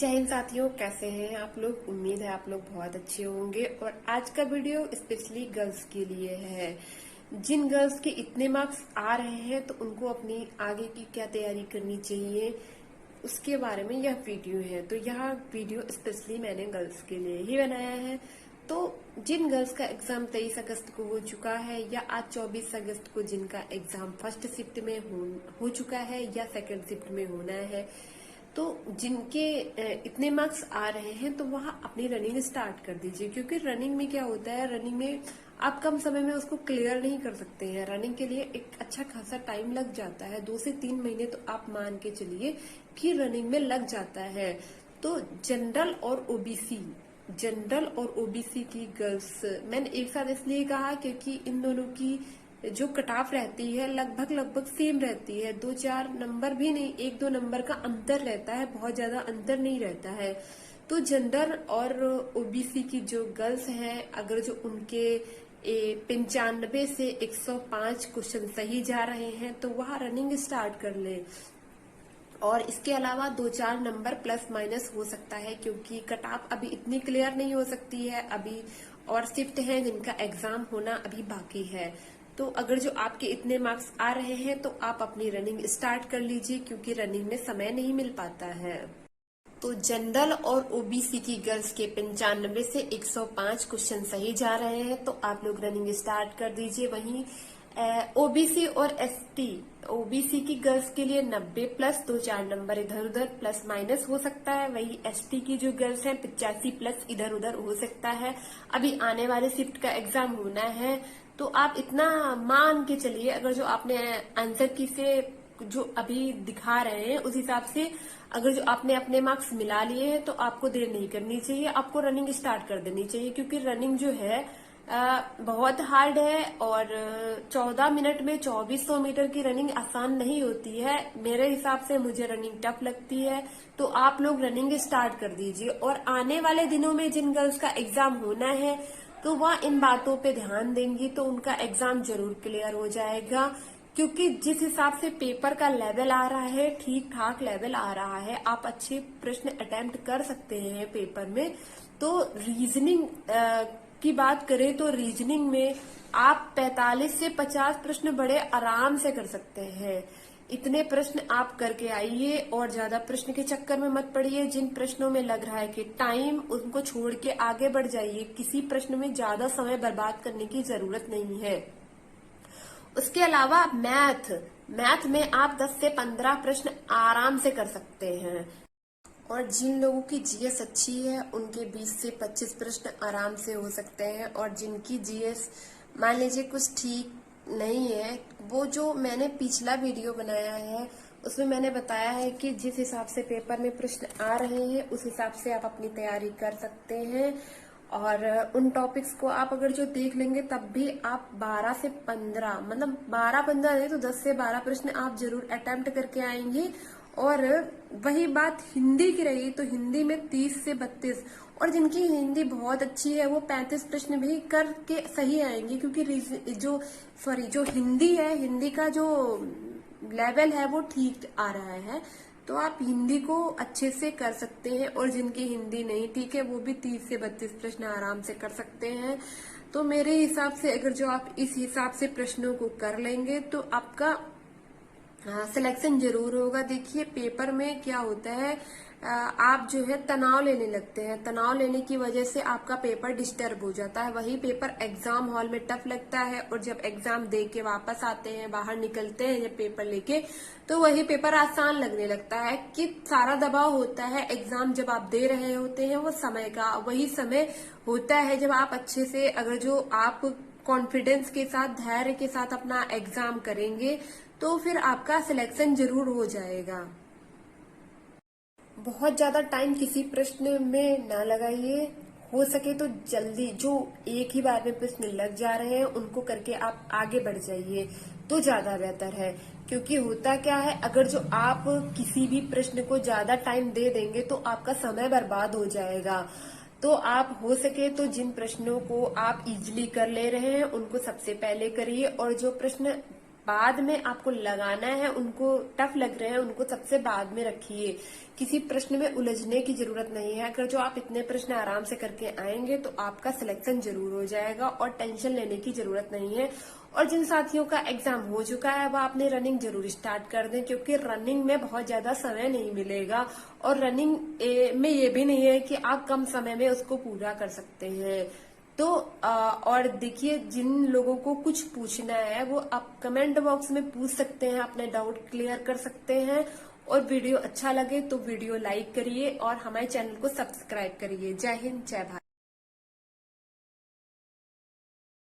जय हिंद साथियों, कैसे हैं आप लोग। उम्मीद है आप लोग बहुत अच्छे होंगे। और आज का वीडियो स्पेशली गर्ल्स के लिए है। जिन गर्ल्स के इतने मार्क्स आ रहे हैं तो उनको अपनी आगे की क्या तैयारी करनी चाहिए उसके बारे में यह वीडियो है। तो यह वीडियो स्पेशली मैंने गर्ल्स के लिए ही बनाया है। तो जिन गर्ल्स का एग्जाम 23 अगस्त को हो चुका है या आज 24 अगस्त को जिनका एग्जाम फर्स्ट शिफ्ट में हो चुका है या सेकंड शिफ्ट में होना है, तो जिनके इतने मार्क्स आ रहे हैं तो वह अपनी रनिंग स्टार्ट कर दीजिए। क्योंकि रनिंग में क्या होता है, रनिंग में आप कम समय में उसको क्लियर नहीं कर सकते हैं। रनिंग के लिए एक अच्छा खासा टाइम लग जाता है, 2 से 3 महीने तो आप मान के चलिए कि रनिंग में लग जाता है। तो जनरल और ओबीसी की गर्ल्स मैंने एक साथ इसलिए कहा क्योंकि इन दोनों की जो कट ऑफ रहती है लगभग सेम रहती है। 2-4 नंबर भी नहीं, 1-2 नंबर का अंतर रहता है, बहुत ज्यादा अंतर नहीं रहता है। तो जनरल और ओबीसी की जो गर्ल्स हैं, अगर जो उनके 95 से 105 क्वेश्चन सही जा रहे हैं तो वह रनिंग स्टार्ट कर ले। और इसके अलावा 2-4 नंबर प्लस माइनस हो सकता है क्योंकि कट ऑफ अभी इतनी क्लियर नहीं हो सकती है अभी, और शिफ्ट है जिनका एग्जाम होना अभी बाकी है। तो अगर जो आपके इतने मार्क्स आ रहे हैं तो आप अपनी रनिंग स्टार्ट कर लीजिए क्योंकि रनिंग में समय नहीं मिल पाता है। तो जनरल और ओबीसी की गर्ल्स के 95 से 105 क्वेश्चन सही जा रहे हैं तो आप लोग रनिंग स्टार्ट कर दीजिए। वहीं ओबीसी और एसटी, ओबीसी की गर्ल्स के लिए 90 प्लस 2-4 नंबर इधर उधर प्लस माइनस हो सकता है। वही एसटी की जो गर्ल्स हैं 85 प्लस इधर उधर हो सकता है। अभी आने वाले शिफ्ट का एग्जाम होना है तो आप इतना मान के चलिए, अगर जो आपने आंसर की से जो अभी दिखा रहे हैं उस हिसाब से अगर जो आपने अपने मार्क्स मिला लिए हैं तो आपको देर नहीं करनी चाहिए, आपको रनिंग स्टार्ट कर देनी चाहिए। क्योंकि रनिंग जो है बहुत हार्ड है और 14 मिनट में 2400 मीटर की रनिंग आसान नहीं होती है। मेरे हिसाब से मुझे रनिंग टफ लगती है। तो आप लोग रनिंग स्टार्ट कर दीजिए। और आने वाले दिनों में जिन गर्ल्स का एग्जाम होना है तो वह इन बातों पे ध्यान देंगी तो उनका एग्जाम जरूर क्लियर हो जाएगा। क्योंकि जिस हिसाब से पेपर का लेवल आ रहा है, ठीक ठाक लेवल आ रहा है, आप अच्छे प्रश्न अटेम्प्ट कर सकते हैं पेपर में। तो रीजनिंग की बात करें तो रीजनिंग में आप 45 से 50 प्रश्न बड़े आराम से कर सकते हैं। इतने प्रश्न आप करके आइए और ज्यादा प्रश्न के चक्कर में मत पड़िए। जिन प्रश्नों में लग रहा है कि टाइम, उनको छोड़ के आगे बढ़ जाइए। किसी प्रश्न में ज्यादा समय बर्बाद करने की जरूरत नहीं है। उसके अलावा मैथ में आप 10 से 15 प्रश्न आराम से कर सकते हैं। और जिन लोगों की जीएस अच्छी है उनके 20 से 25 प्रश्न आराम से हो सकते हैं। और जिनकी जीएस मान लीजिए कुछ ठीक नहीं है, वो जो मैंने पिछला वीडियो बनाया है उसमें मैंने बताया है कि जिस हिसाब से पेपर में प्रश्न आ रहे हैं उस हिसाब से आप अपनी तैयारी कर सकते हैं। और उन टॉपिक्स को आप अगर जो देख लेंगे तब भी आप 12 से 15, मतलब 12-15 नहीं तो 10 से 12 प्रश्न आप जरूर अटेम्प्ट करके आएंगे। और वही बात हिंदी की रही तो हिंदी में 30 से 32, और जिनकी हिंदी बहुत अच्छी है वो 35 प्रश्न भी करके सही आएंगे। क्योंकि जो हिंदी है, हिंदी का जो लेवल है वो ठीक आ रहा है। तो आप हिंदी को अच्छे से कर सकते हैं। और जिनकी हिंदी नहीं ठीक है वो भी 30 से 32 प्रश्न आराम से कर सकते हैं। तो मेरे हिसाब से अगर जो आप इस हिसाब से प्रश्नों को कर लेंगे तो आपका सिलेक्शन जरूर होगा। देखिए पेपर में क्या होता है, आप जो है तनाव लेने लगते हैं, तनाव लेने की वजह से आपका पेपर डिस्टर्ब हो जाता है। वही पेपर एग्जाम हॉल में टफ लगता है और जब एग्जाम दे के वापस आते हैं, बाहर निकलते हैं जब पेपर लेके, तो वही पेपर आसान लगने लगता है। कि सारा दबाव होता है एग्जाम जब आप दे रहे होते हैं, वो समय का वही समय होता है जब आप अच्छे से, अगर जो आप कॉन्फिडेंस के साथ, धैर्य के साथ अपना एग्जाम करेंगे तो फिर आपका सिलेक्शन जरूर हो जाएगा। बहुत ज्यादा टाइम किसी प्रश्न में ना लगाइए। हो सके तो जल्दी, जो एक ही बार में प्रश्न लग जा रहे हैं उनको करके आप आगे बढ़ जाइए तो ज्यादा बेहतर है। क्योंकि होता क्या है, अगर जो आप किसी भी प्रश्न को ज्यादा टाइम दे देंगे तो आपका समय बर्बाद हो जाएगा। तो आप हो सके तो जिन प्रश्नों को आप इजीली कर ले रहे हैं उनको सबसे पहले करिए। और जो प्रश्न बाद में आपको लगाना है, उनको टफ लग रहे हैं उनको सबसे बाद में रखिए। किसी प्रश्न में उलझने की जरूरत नहीं है। अगर जो आप इतने प्रश्न आराम से करके आएंगे तो आपका सिलेक्शन जरूर हो जाएगा और टेंशन लेने की जरूरत नहीं है। और जिन साथियों का एग्जाम हो चुका है वह अपने रनिंग जरूर स्टार्ट कर दें, क्योंकि रनिंग में बहुत ज्यादा समय नहीं मिलेगा और रनिंग में ये भी नहीं है कि आप कम समय में उसको पूरा कर सकते हैं। तो और देखिए, जिन लोगों को कुछ पूछना है वो आप कमेंट बॉक्स में पूछ सकते हैं, अपने डाउट क्लियर कर सकते हैं। और वीडियो अच्छा लगे तो वीडियो लाइक करिए और हमारे चैनल को सब्सक्राइब करिए। जय हिंद, जय भारत।